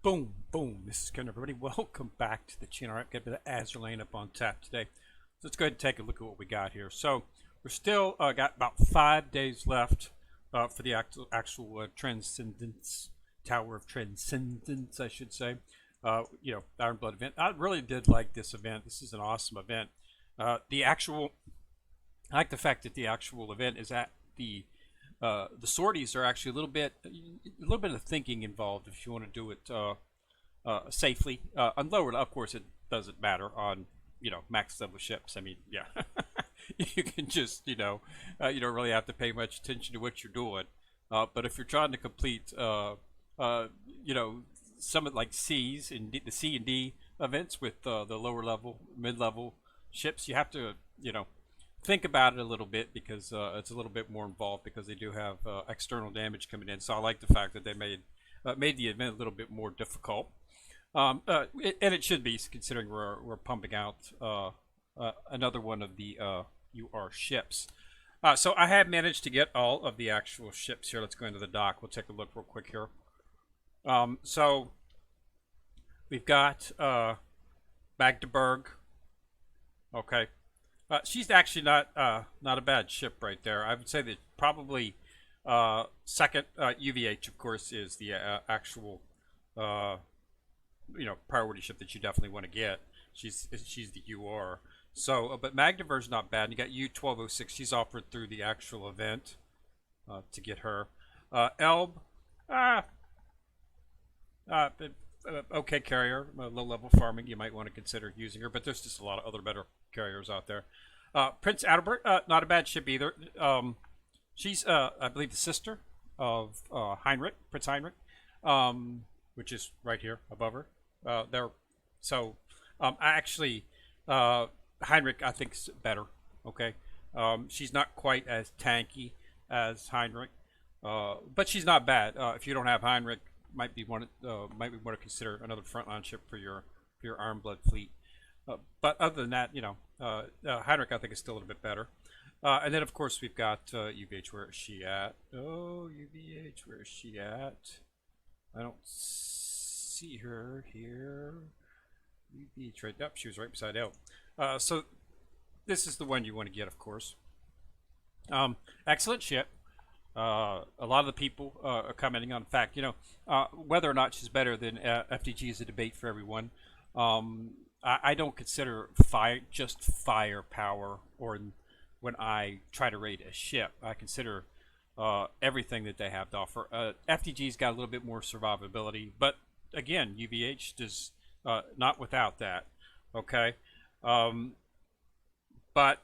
Boom, boom. This is Ken, everybody. Welcome back to the channel. I've got a bit of Azur Lane up on tap today. So let's go ahead and take a look at what we got here. So we're still got about 5 days left for the actual Transcendence, Tower of Transcendence, I should say. Iron Blood event. I really did like this event. This is an awesome event. I like the fact that the actual event is at the sorties are actually a little bit of thinking involved if you want to do it safely. On lower, of course, it doesn't matter on max level ships. I mean, yeah, you can just you don't really have to pay much attention to what you're doing. But if you're trying to complete some of like C's and the C and D events with the lower level, mid level ships, you have to think about it a little bit because it's a little bit more involved because they do have external damage coming in. So I like the fact that they made the event a little bit more difficult, and it should be considering we're pumping out another one of the UR ships. So I have managed to get all of the actual ships here. Let's go into the dock. We'll take a look real quick here. So we've got Magdeburg. Okay. She's actually not a bad ship right there. I would say that probably second UVH, of course, is the actual priority ship that you definitely want to get. She's the UR. So, but Magdeburg's not bad. And you got U1206. She's offered through the actual event to get her. Elb, okay carrier, low level farming. You might want to consider using her, but there's just a lot of other better carriers out there. Prince Adalbert, not a bad ship either. She's, I believe, the sister of Heinrich, Prince Heinrich, which is right here above her. There. So, Heinrich, I think, is better. Okay. She's not quite as tanky as Heinrich, but she's not bad. If you don't have Heinrich, might be want to consider another frontline ship for your Iron Blood fleet. But other than that, Heinrich I think is still a little bit better. And then of course we've got UVH. Where is she at? Oh, UVH, where is she at? I don't see her here. UVH right up. She was right beside L. So this is the one you want to get, of course. Excellent ship. A lot of the people are commenting on the fact, whether or not she's better than FDG is a debate for everyone. I don't consider just firepower, or when I try to rate a ship, I consider everything that they have to offer. FDG's got a little bit more survivability, but again, UVH does not without that. Okay, but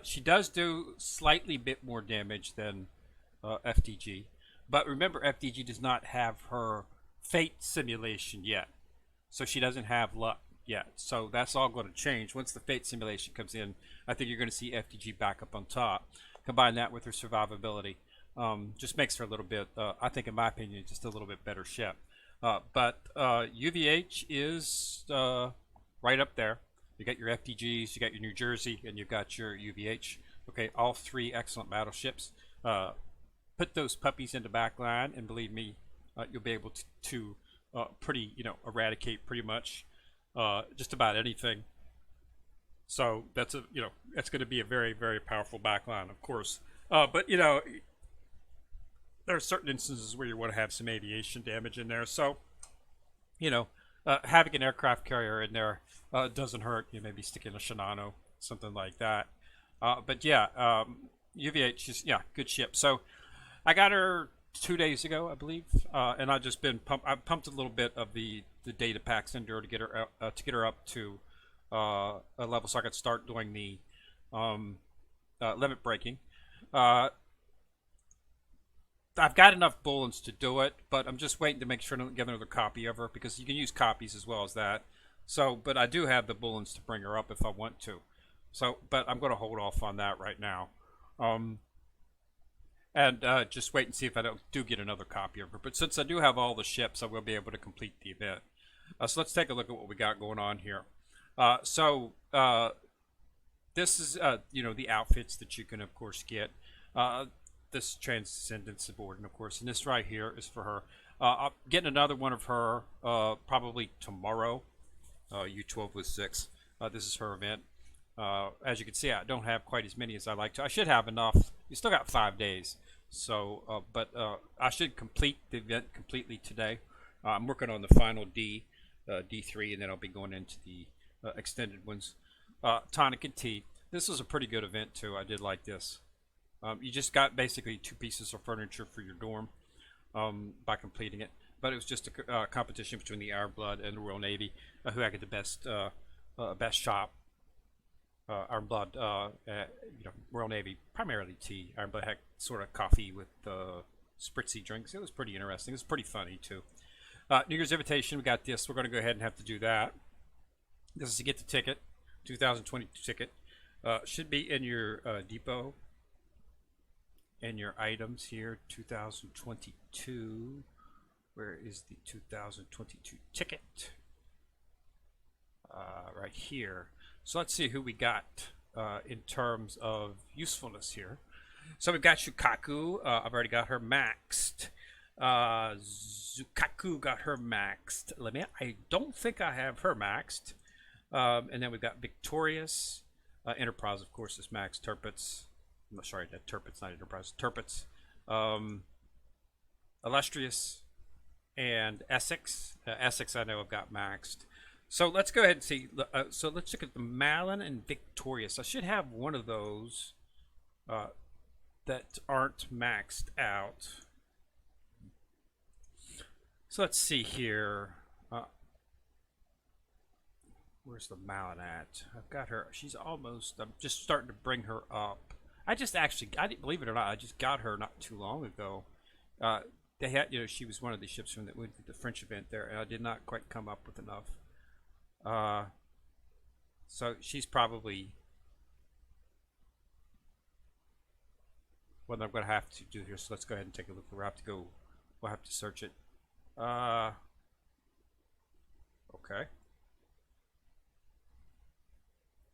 she does do slightly bit more damage than FDG. But remember, FDG does not have her fate simulation yet, so she doesn't have luck yet. So that's all going to change once the fate simulation comes in. I think you're going to see FDG back up on top. Combine that with her survivability, just makes her a little bit, I think in my opinion, just a little bit better ship. But UVH is right up there. You got your FDGs, you got your New Jersey, and you've got your UVH. Okay, all three excellent battleships. Put those puppies into backline, and believe me, you'll be able to eradicate pretty much just about anything. So that's that's going to be a very, very powerful backline, of course. But there are certain instances where you want to have some aviation damage in there. So having an aircraft carrier in there doesn't hurt. You maybe stick in a Shinano, something like that. But yeah, UVH is good ship. So I got her 2 days ago, I believe, and I've just been I pumped a little bit of the data packs into her to get her up to a level so I could start doing the limit breaking. I've got enough bullets to do it, but I'm just waiting to make sure I don't get another copy of her, because you can use copies as well as that. So, but I do have the bullets to bring her up if I want to. So, but I'm going to hold off on that right now. And just wait and see if I do get another copy of her. But since I do have all the ships, I will be able to complete the event. So let's take a look at what we got going on here. This is the outfits that you can of course get. This Transcendence aboard, and of course, and this right here is for her. I'm getting another one of her probably tomorrow. U12 with 6. This is her event. As you can see, I don't have quite as many as I like to. I should have enough. You still got 5 days. So, but I should complete the event completely today. I'm working on the final D3, and then I'll be going into the extended ones. Tonic and tea. This was a pretty good event too. I did like this. You just got basically 2 pieces of furniture for your dorm by completing it. But it was just a competition between the Iron Blood and the Royal Navy, who had the best shop. Iron Blood, Royal Navy, primarily tea. Iron Blood had sort of coffee with spritzy drinks. It was pretty interesting. It was pretty funny too. New Year's invitation. We got this. We're going to go ahead and have to do that. This is to get the ticket, 2022 ticket. Should be in your depot and your items here, 2022. Where is the 2022 ticket? Right here. So let's see who we got in terms of usefulness here. So we've got Shukaku. I've already got her maxed. Zukaku got her maxed. I don't think I have her maxed. And then we've got Victorious. Enterprise, of course, is maxed. Turpitz. I'm sorry, that Turpitz, not Enterprise. Turpitz. Illustrious. And Essex. Essex, I know I've got maxed. So let's go ahead and see. So let's look at the Malin and Victorious. I should have one of those that aren't maxed out. So let's see here. Where's the Malin at? I've got her. She's almost. I'm just starting to bring her up. I didn't believe it or not. I just got her not too long ago. They had, she was one of the ships from the French event there, and I did not quite come up with enough. So she's probably what I'm going to have to do here. So let's go ahead and take a look. We'll have to search it. Okay.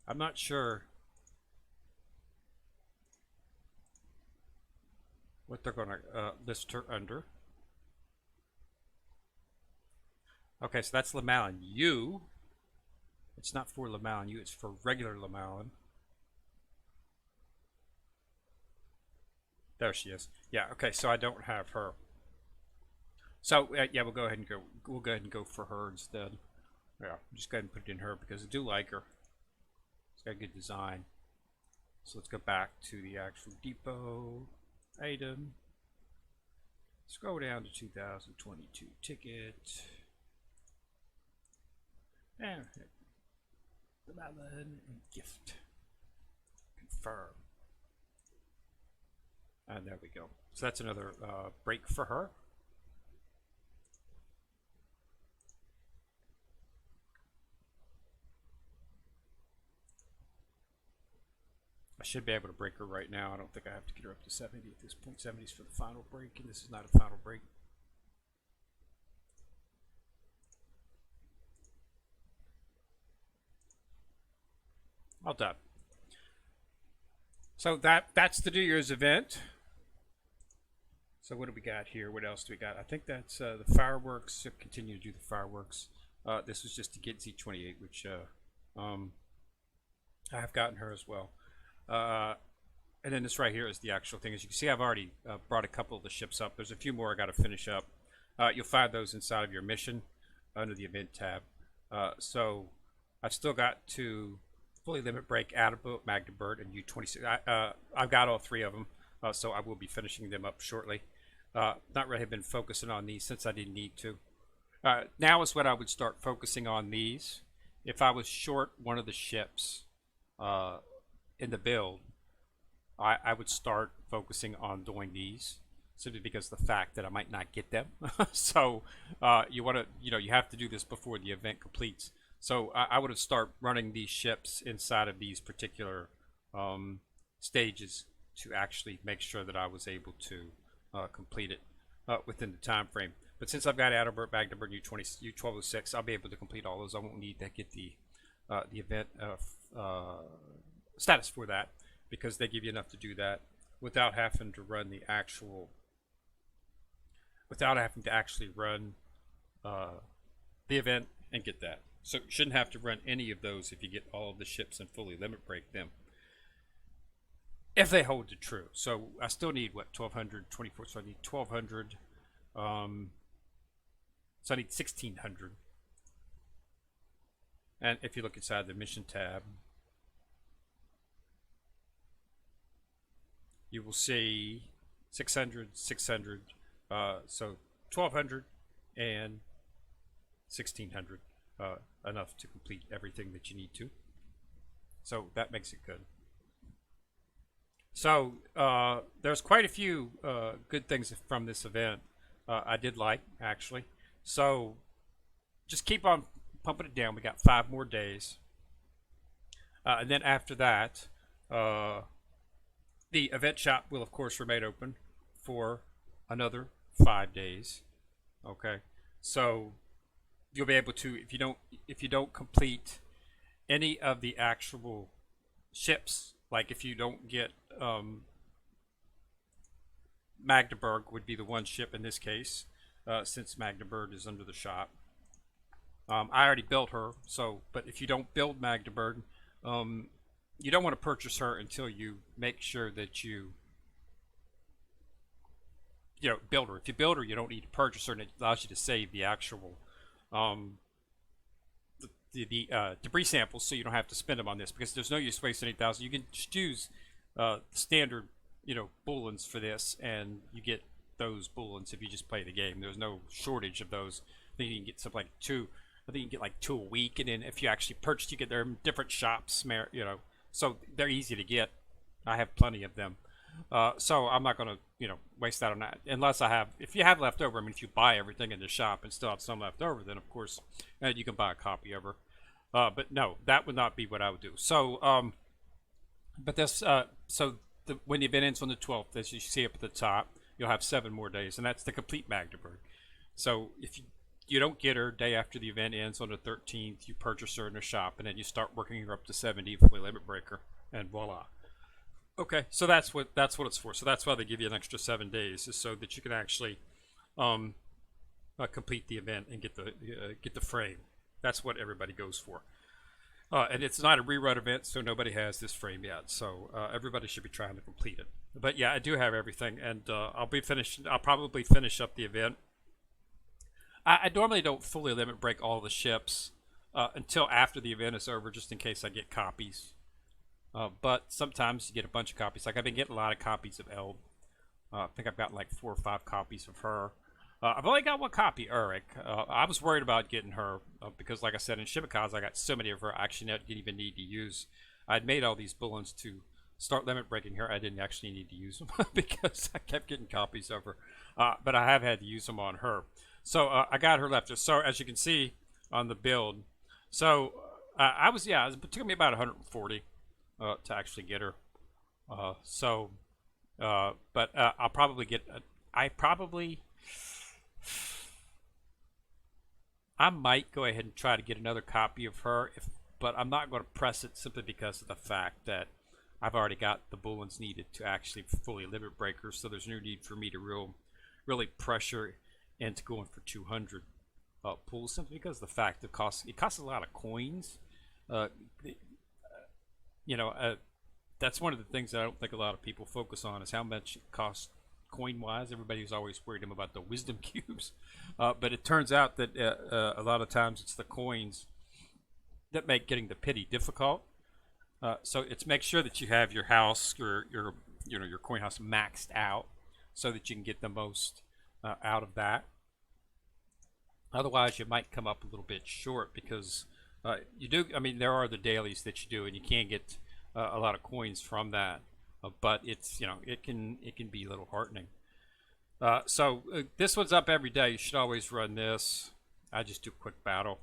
I'm not sure what they're going to list her under. Okay, so that's Lamalin U. It's not for Lamalin U, it's for regular Lamalin. There she is. Yeah, okay, so I don't have her. So yeah, we'll go ahead and go for her instead. Yeah, just go ahead and put it in her because I do like her. It's got a good design. So let's go back to the actual depot item. Scroll down to 2022 ticket. And the Malin and gift. Confirm. And there we go. So that's another break for her. I should be able to break her right now. I don't think I have to get her up to 70 at this point. 70 is for the final break, and this is not a final break. All done. So that's the New Year's event. So what do we got here? What else do we got? I think that's the fireworks. So continue to do the fireworks. This was just to get Z28, which I have gotten her as well. And then this right here is the actual thing. As you can see, I've already brought a couple of the ships up. There's a few more I got to finish up. You'll find those inside of your mission under the event tab. So I've still got to fully limit break Adabo, Magdeburg, and U26. I've got all 3 of them, so I will be finishing them up shortly. Not really have been focusing on these since I didn't need to. Now is when I would start focusing on these. If I was short one of the ships in the build, I would start focusing on doing these, simply because of the fact that I might not get them. So you want to, you have to do this before the event completes. So I would have start running these ships inside of these particular stages to actually make sure that I was able to complete it within the time frame. But since I've got Adalbert, Magdeburg, U1206, I'll be able to complete all those. I won't need to get the event status for that, because they give you enough to do that without having to run the actual without having to actually run the event and get that. So you shouldn't have to run any of those if you get all of the ships and fully limit break them. If they hold it true. So I still need what, 1224, so I need 1200. So I need 1600. And if you look inside the mission tab, you will see 600, 600, so 1200 and 1600, enough to complete everything that you need to. So that makes it good. So there's quite a few good things from this event I did like, actually. So just keep on pumping it down. We got 5 more days. And then after that, the event shop will, of course, remain open for another 5 days. Okay, so you'll be able to, if you don't complete any of the actual ships, like if you don't get Magdeburg would be the one ship in this case, since Magdeburg is under the shop. I already built her, so but if you don't build Magdeburg, you don't want to purchase her until you make sure that you build her. If you build her, you don't need to purchase her, and it allows you to save the actual debris samples, so you don't have to spend them on this, because there's no use wasting 8,000. You can just use standard bullets for this, and you get those bullets if you just play the game. There's no shortage of those. I think you can get something like 2. I think you can get like 2 a week, and then if you actually purchase, you get their different shops, so they're easy to get. I have plenty of them, so I'm not going to waste that on that unless I have. If you have left over, I mean, if you buy everything in the shop and still have some left over, then of course you can buy a copy of her. But no, that would not be what I would do. So, but this, when the event ends on the 12th, as you see up at the top, you'll have 7 more days, and that's the complete Magdeburg. So if you don't get her day after the event ends on the 13th, you purchase her in the shop, and then you start working her up to 70 fully limit breaker, and voila. Okay, so that's what it's for. So that's why they give you an extra 7 days, is so that you can actually complete the event and get the frame. That's what everybody goes for. And it's not a rerun event, so nobody has this frame yet. So everybody should be trying to complete it. But yeah, I do have everything, and I'll probably finish up the event. I normally don't fully limit break all the ships until after the event is over, just in case I get copies. But sometimes you get a bunch of copies. Like I've been getting a lot of copies of Elb. I think I've got like 4 or 5 copies of her. I've only got 1 copy, Eric. I was worried about getting her because, like I said, in Shimakaze, I got so many of her I actually didn't even need to use. I'd made all these bullets to start limit breaking her. I didn't actually need to use them because I kept getting copies of her. But I have had to use them on her. So I got her left. So as you can see on the build, so it took me about 140 to actually get her. But I'll probably get. I might go ahead and try to get another copy of her, but I'm not going to press it simply because of the fact that I've already got the bullets needed to actually fully limit breaker. So there's no need for me to really pressure into going for 200 pulls, simply because of the fact that it costs a lot of coins. That's one of the things that I don't think a lot of people focus on, is how much it costs coin-wise. Everybody's always worried about the wisdom cubes, but it turns out that a lot of times it's the coins that make getting the pity difficult. So it's make sure that you have your house, your coin house maxed out, so that you can get the most out of that. Otherwise, you might come up a little bit short, because you do. I mean, there are the dailies that you do, and you can get a lot of coins from that. But it's it can be a little heartening. So this one's up every day. You should always run this. I just do quick battle.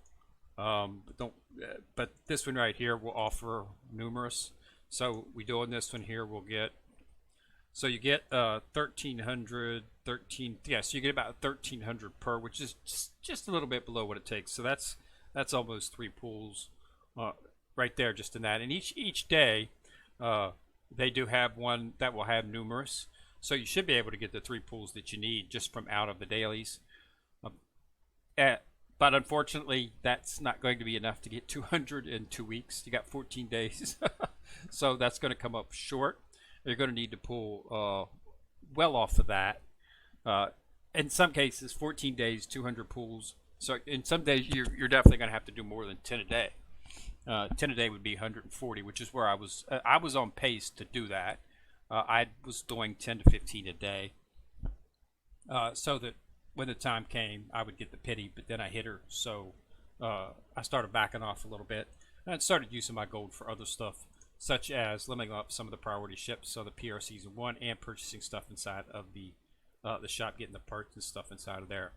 But this one right here will offer numerous. So we do on this one here, we'll get. So you get 1,300, 13. Yeah, so you get about 1,300 per, which is just a little bit below what it takes. So that's almost 3 pools right there, just in that. And each day. They do have one that will have numerous. So you should be able to get the 3 pools that you need just from out of the dailies. Um, eh, but unfortunately, that's not going to be enough to get 200 in 2 weeks. You got 14 days. So that's going to come up short. You're going to need to pull well off of that. In some cases, 14 days, 200 pools. So in some days, you're definitely going to have to do more than 10 a day. 10 a day would be 140, which is where I was. I was on pace to do that. I was doing 10 to 15 a day, so that when the time came, I would get the pity. But then I hit her, so I started backing off a little bit, and I started using my gold for other stuff, such as limiting up some of the priority ships, so the PR Season 1, and purchasing stuff inside of the shop, getting the parts and stuff inside of there.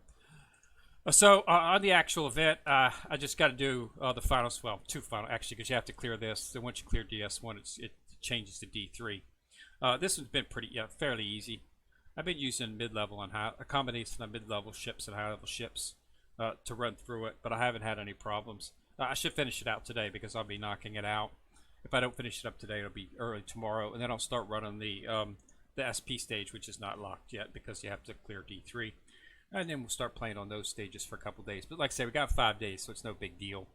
So on the actual event, I just got to do the finals. Well, 2 final actually, because you have to clear this. Then once you clear DS1, it changes to D3. This one's been pretty fairly easy. I've been using mid-level and a combination of mid-level ships and high-level ships to run through it, but I haven't had any problems. I should finish it out today because I'll be knocking it out. If I don't finish it up today, it'll be early tomorrow, and then I'll start running the SP stage, which is not locked yet because you have to clear D3. And then we'll start playing on those stages for a couple days. But like I say, we got 5 days, so it's no big deal.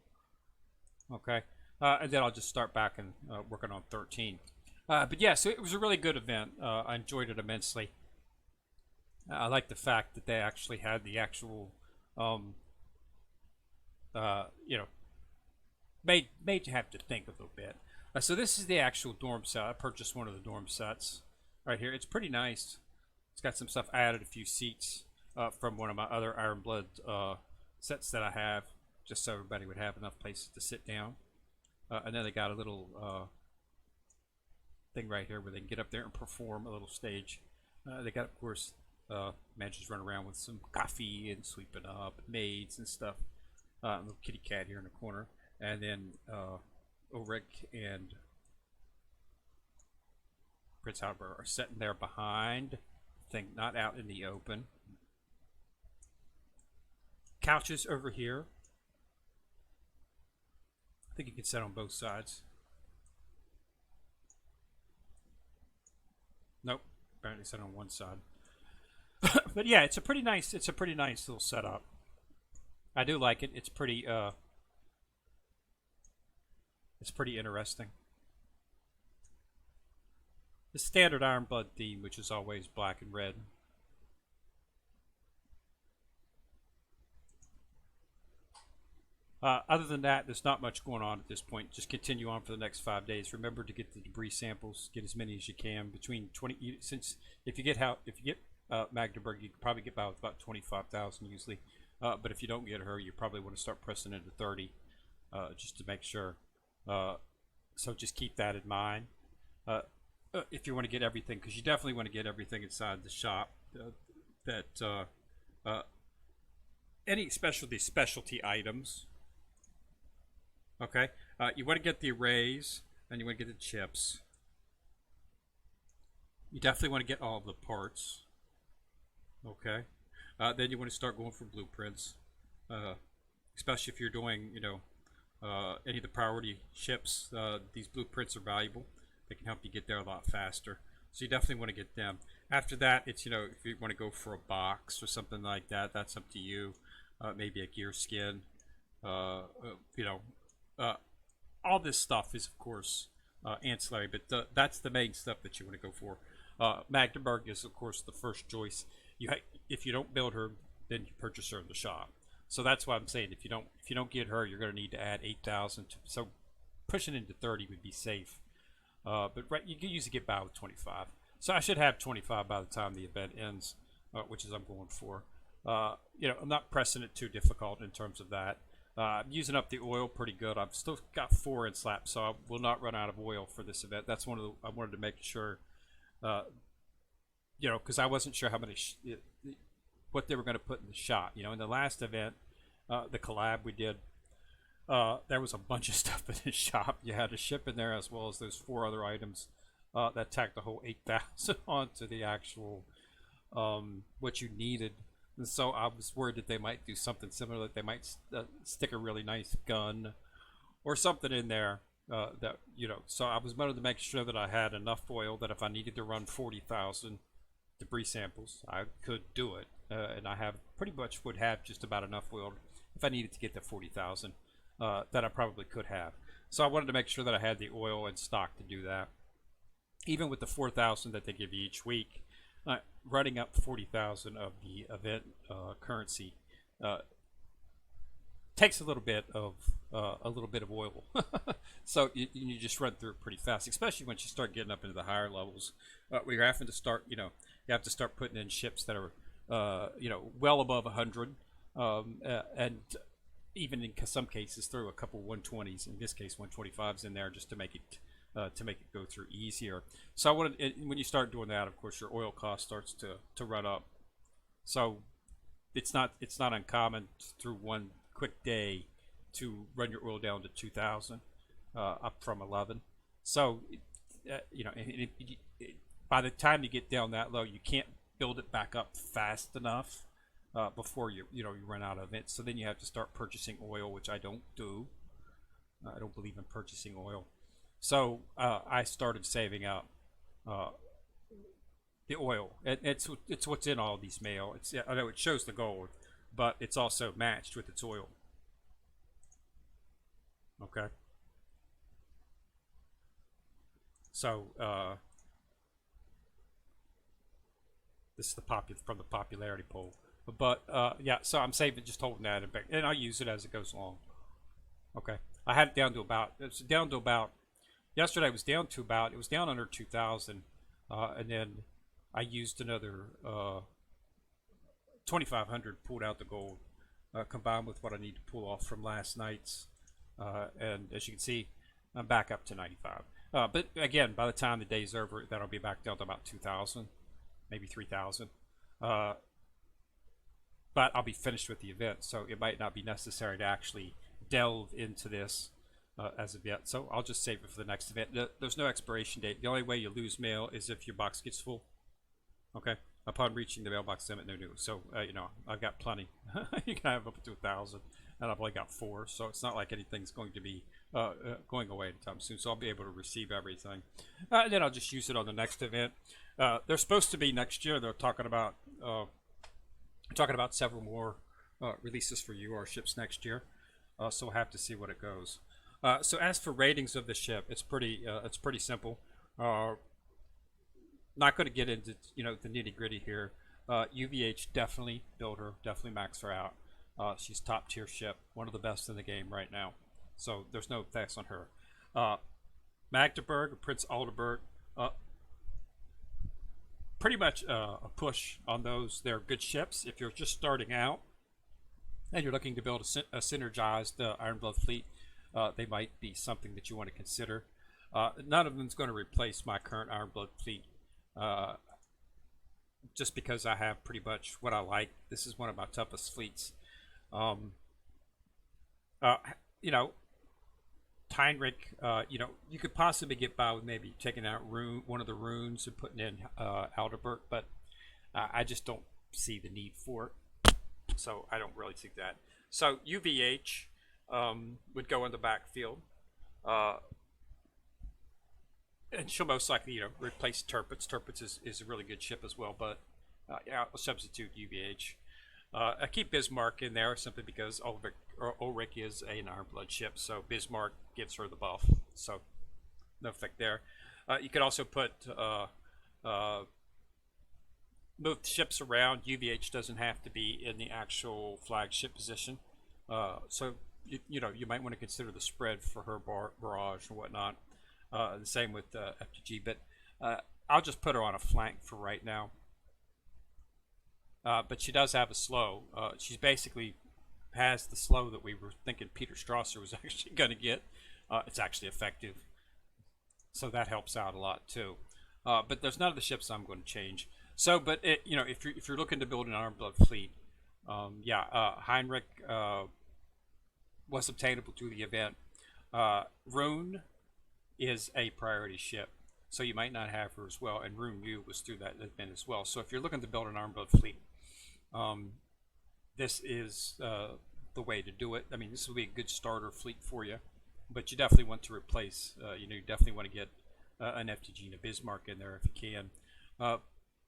Okay, and then I'll just start back and working on 13. But yeah, so it was a really good event. I enjoyed it immensely. I like the fact that they actually had the actual, you know, made you have to think a little bit. So this is the actual dorm set. I purchased one of the dorm sets right here. It's pretty nice. It's got some stuff. I added a few seats from one of my other Iron Blood sets that I have, just so everybody would have enough places to sit down. And then they got a little thing right here where they can get up there and perform a little stage. They got, of course, managers run around with some coffee and sweeping up, maids and stuff. Little kitty cat here in the corner. And then Ulrich and Prince Albert are sitting there behind, not out in the open. Couches over here. I think you can sit on both sides. Nope, apparently sit on one side. But yeah, it's a pretty nice little setup. I do like it. It's pretty interesting. The standard Iron Blood theme, which is always black and red. Other than that, there's not much going on at this point. Just continue on for the next 5 days. Remember to get the debris samples. Get as many as you can. Between 20, since if you get Magdeburg, you can probably get by with about 25,000 usually. But if you don't get her, you probably want to start pressing into 30, just to make sure. So just keep that in mind. If you want to get everything, because you definitely want to get everything inside the shop. Any specialty items. Okay, you want to get the arrays, and you want to get the chips. You definitely want to get all of the parts. Okay, then you want to start going for blueprints, especially if you're doing, any of the priority ships. These blueprints are valuable. They can help you get there a lot faster. So you definitely want to get them. After that, it's, if you want to go for a box or something like that, that's up to you. Maybe a gear skin. All this stuff is, of course, ancillary, but that's the main stuff that you want to go for. Magdeburg is, of course, the first choice. If you don't build her, then you purchase her in the shop. So that's why I'm saying if you don't get her, you're going to need to add 8,000. So pushing into 30 would be safe. But right, you can usually get by with 25. So I should have 25 by the time the event ends, which is I'm going for. I'm not pressing it too difficult in terms of that. I'm using up the oil pretty good. I've still got 4 in slap, so I will not run out of oil for this event. That's one of the, I wanted to make sure, because I wasn't sure how many, what they were going to put in the shop. In the last event, the collab we did, there was a bunch of stuff in the shop. You had a ship in there as well as those 4 other items that tacked the whole 8,000 onto the actual what you needed. And so I was worried that they might do something similar, that they might stick a really nice gun or something in there so I was wanted to make sure that I had enough oil that if I needed to run 40,000 debris samples, I could do it, and I have pretty much would have just about enough oil if I needed to get to 40,000 that I probably could have. So I wanted to make sure that I had the oil in stock to do that. Even with the 4,000 that they give you each week, running up 40,000 of the event currency takes a little bit of oil. So you just run through it pretty fast, especially once you start getting up into the higher levels, where you're having to start, you have to start putting in ships that are well above 100, and even in some cases throw a couple 120s, in this case 125s in there, just to make it go through easier. So I wanted, when you start doing that, of course your oil cost starts to run up. So it's not uncommon through one quick day to run your oil down to 2,000, up from 11. So by the time you get down that low, you can't build it back up fast enough before you run out of it. So then you have to start purchasing oil, which I don't do. I don't believe in purchasing oil. So I started saving up the oil. It's what's in all these mail. I know it shows the gold, but it's also matched with its oil. Okay. So this is from the popularity poll. But yeah, so I'm saving, just holding that in back, and I'll use it as it goes along. Okay, I had it down to about. Yesterday it was down under 2,000, and then I used another 2,500, pulled out the gold, combined with what I need to pull off from last night's, and as you can see, I'm back up to 95. But again, by the time the day's over, that'll be back down to about 2,000, maybe 3,000. But I'll be finished with the event, so it might not be necessary to actually delve into this as of yet. So I'll just save it for the next event. There's no expiration date. The only way you lose mail is if your box gets full. Okay. Upon reaching the mailbox limit, no news. So I've got plenty. You can have up to 1,000, and I've only got 4. So it's not like anything's going to be going away anytime soon. So I'll be able to receive everything. And then I'll just use it on the next event. They're supposed to be next year. They're talking about several more releases for UR ships next year. So we'll have to see what it goes. So as for ratings of the ship, it's pretty simple. Not going to get into the nitty gritty here. UVH, definitely build her, definitely max her out. She's top tier ship, one of the best in the game right now. So there's no thanks on her. Magdeburg, Prince Aldeburg, pretty much a push on those. They're good ships if you're just starting out and you're looking to build a synergized Ironblood fleet. They might be something that you want to consider. None of them is going to replace my current Ironblood fleet, just because I have pretty much what I like. This is one of my toughest fleets. Heinrich, you could possibly get by with maybe taking out one of the runes and putting in Aldeburg, but I just don't see the need for it. So I don't really see that. So UVH would go in the backfield, and she'll most likely replace Tirpitz. Tirpitz is a really good ship as well, but yeah, I'll substitute UVH. I keep Bismarck in there simply because Ulrich is an Ironblood ship, so Bismarck gives her the buff, so no effect there. You could also put move the ships around. UVH doesn't have to be in the actual flagship position, so you might want to consider the spread for her barrage and whatnot. The same with FTG, but I'll just put her on a flank for right now. But she does have a slow. She's basically has the slow that we were thinking Peter Strasser was actually going to get. It's actually effective, so that helps out a lot too. But there's none of the ships I'm going to change. So, but if you're looking to build an Ironblood fleet, Heinrich was obtainable through the event. Rune is a priority ship, so you might not have her as well. And Rune U was through that event as well. So if you're looking to build an Ironblood fleet, this is the way to do it. I mean, this will be a good starter fleet for you, but you definitely want to replace. You definitely want to get an FTG and a Bismarck in there if you can.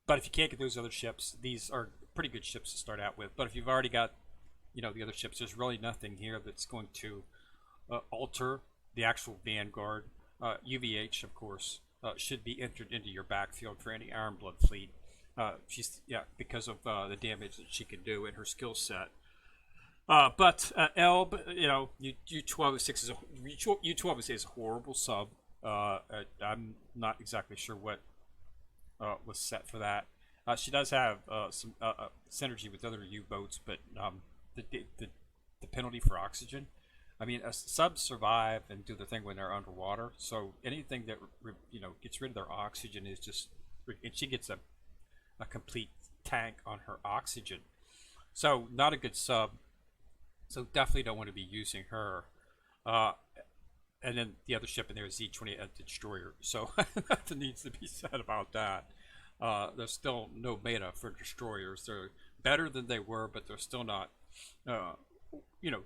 But if you can't get those other ships, these are pretty good ships to start out with. But if you've already got, the other ships, there's really nothing here that's going to alter the actual vanguard. UVH, of course, should be entered into your backfield for any Iron Blood fleet. She's because of the damage that she can do in her skill set. But Elb, U-1206 is a horrible sub. I'm not exactly sure what was set for that. She does have some synergy with other U-boats, but the penalty for oxygen. I mean, subs survive and do the thing when they're underwater. So anything that gets rid of their oxygen is just, and she gets a complete tank on her oxygen. So not a good sub. So definitely don't want to be using her. And then the other ship in there is Z-28 Destroyer. So nothing needs to be said about that. There's still no meta for destroyers. They're better than they were, but they're still not,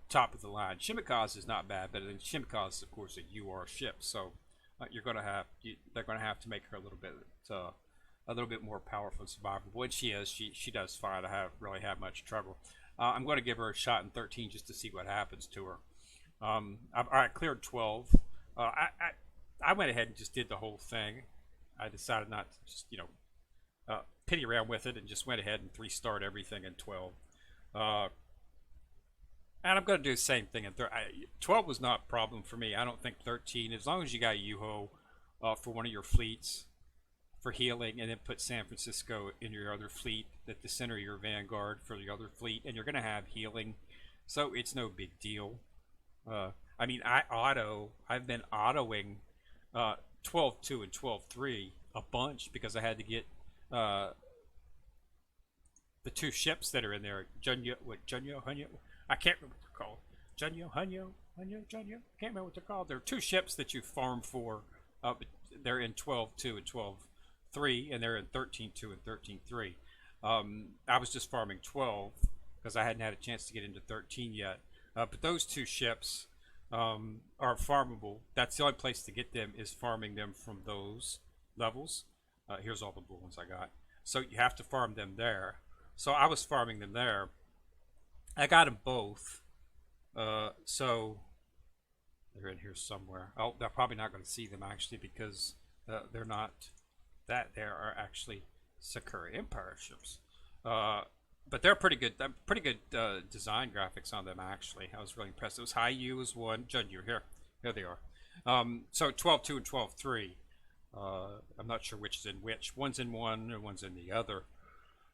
top of the line. Shimakaze is not bad, but then Shimakaze is, of course, a UR ship. So they're going to have to make her a little bit more powerful and survivable. And she does fine. I really have much trouble. I'm going to give her a shot in 13 just to see what happens to her. I cleared 12. I went ahead and just did the whole thing. I decided not to just pity around with it and just went ahead and 3-starred everything in 12. And I'm going to do the same thing in 12 was not a problem for me. I don't think 13, as long as you got a Yuho for one of your fleets for healing, and then put San Francisco in your other fleet at the center of your vanguard for the other fleet, and you're going to have healing, so it's no big deal. I mean, I've been autoing 12-2 and 12-3 a bunch because I had to get the two ships that are in there. Junyo, Hunyo? I can't remember what they're called. Junyo, Hunyo, Junyo? Can't remember what they're called. There are two ships that you farm for. They're in 12-2 and 12-3, and they're in 13-2 and 13-3. I was just farming 12 because I hadn't had a chance to get into 13 yet. But those two ships are farmable. That's the only place to get them, is farming them from those levels. Here's all the blue ones I got. So you have to farm them there. So I was farming them there. I got them both. So they're in here somewhere. Oh, they're probably not going to see them actually because they're not that. They are actually Sakura Empire ships. But they're pretty good. Pretty good design graphics on them actually. I was really impressed. It was Haiyu was one. Junyu here they are. So 12-2 and 12-3. I'm not sure which is in which. One's in one and one's in the other.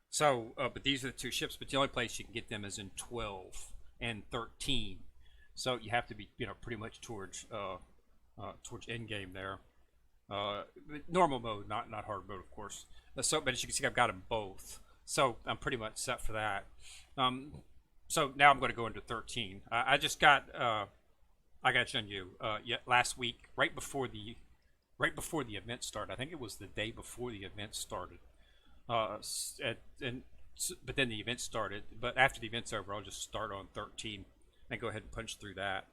So, but these are the two ships. But the only place you can get them is in 12 and 13. So you have to be, pretty much towards end game there. Normal mode, not hard mode, of course. So, but as you can see, I've got them both. So I'm pretty much set for that. So now I'm going to go into 13. I just got I got Junyu last week, right before the event started. I think it was the day before the event started. But then the event started. But after the event's over, I'll just start on 13 and go ahead and punch through that.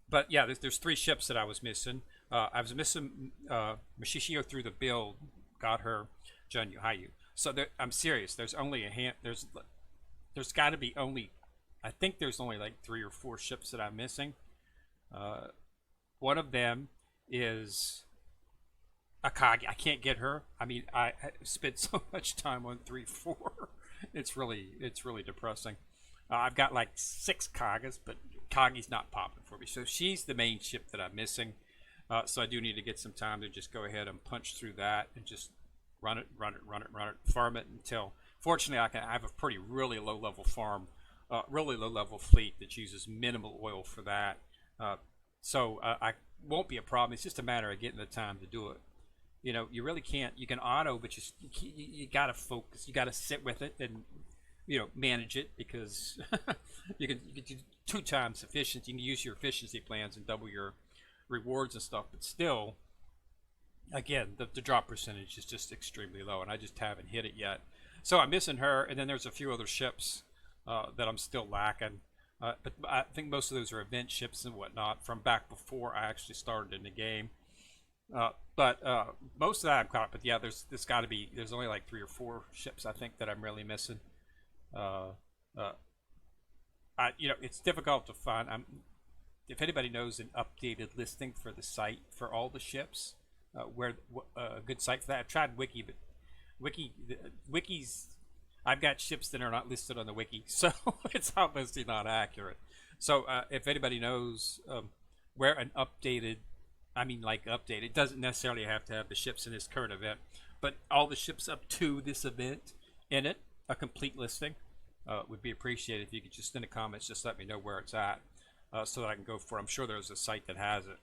But yeah, there's three ships that I was missing. I was missing Mashishio through the build. Got her, Junyu, Haiyu. So I'm serious. There's only a hand. There's got to be only. I think there's only like 3 or 4 ships that I'm missing. One of them is Akagi. I can't get her. I mean, I spent so much time on 3-4. It's really depressing. I've got like 6 Kagas, but Kagi's not popping for me. So she's the main ship that I'm missing. So I do need to get some time to just go ahead and punch through that and just run it, farm it until. Fortunately, I have a really low level farm, really low level fleet that uses minimal oil for that. So I won't be a problem. It's just a matter of getting the time to do it. You really can't. You can auto, but you got to focus. You got to sit with it and manage it, because you can do 2 times efficiency. You can use your efficiency plans and double your rewards and stuff, but still, again, the drop percentage is just extremely low, and I just haven't hit it yet. So I'm missing her, and then there's a few other ships that I'm still lacking. But I think most of those are event ships and whatnot from back before I actually started in the game. But most of that I'm caught. But yeah, there's got to be there's only like 3 or 4 ships I think that I'm really missing. Uh, uh, it's difficult to find. If anybody knows an updated listing for the site for all the ships, where a good site for that. I've tried Wiki, but Wiki's I've got ships that are not listed on the Wiki, so it's obviously not accurate. So if anybody knows where an updated, I mean like updated, it doesn't necessarily have to have the ships in this current event, but all the ships up to this event in it, a complete listing, would be appreciated if you could just in the comments just let me know where it's at, so that I can go for it. I'm sure there's a site that has it.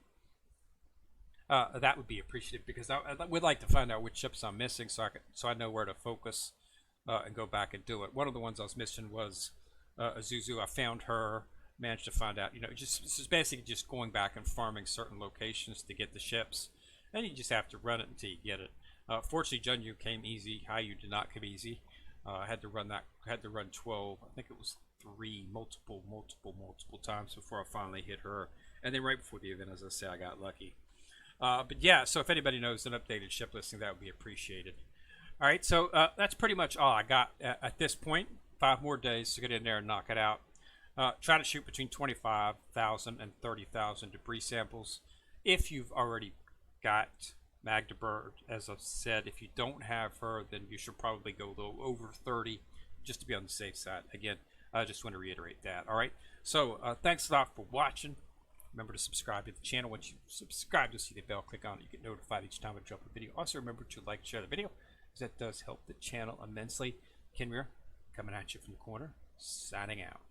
That would be appreciated because I would like to find out which ships I'm missing so I know where to focus and go back and do it. One of the ones I was missing was Isuzu. I found her, managed to find out. Just basically just going back and farming certain locations to get the ships, and you just have to run it until you get it. Fortunately, Junyu came easy. Hayu did not come easy. I had to run 12. I think it was 3 multiple times before I finally hit her. And then right before the event, as I say, I got lucky. But yeah, so if anybody knows an updated ship listing, that would be appreciated. All right, so that's pretty much all I got at this point. 5 more days to get in there and knock it out. Try to shoot between 25,000 and 30,000 debris samples. If you've already got Magdeburg, as I've said, if you don't have her, then you should probably go over 30 just to be on the safe side. Again, I just want to reiterate that. All right, so thanks a lot for watching. Remember to subscribe to the channel. Once you subscribe, you'll see the bell. Click on it. You get notified each time I drop a video. Also, remember to like and share the video, because that does help the channel immensely. Kenmure, coming at you from the corner, signing out.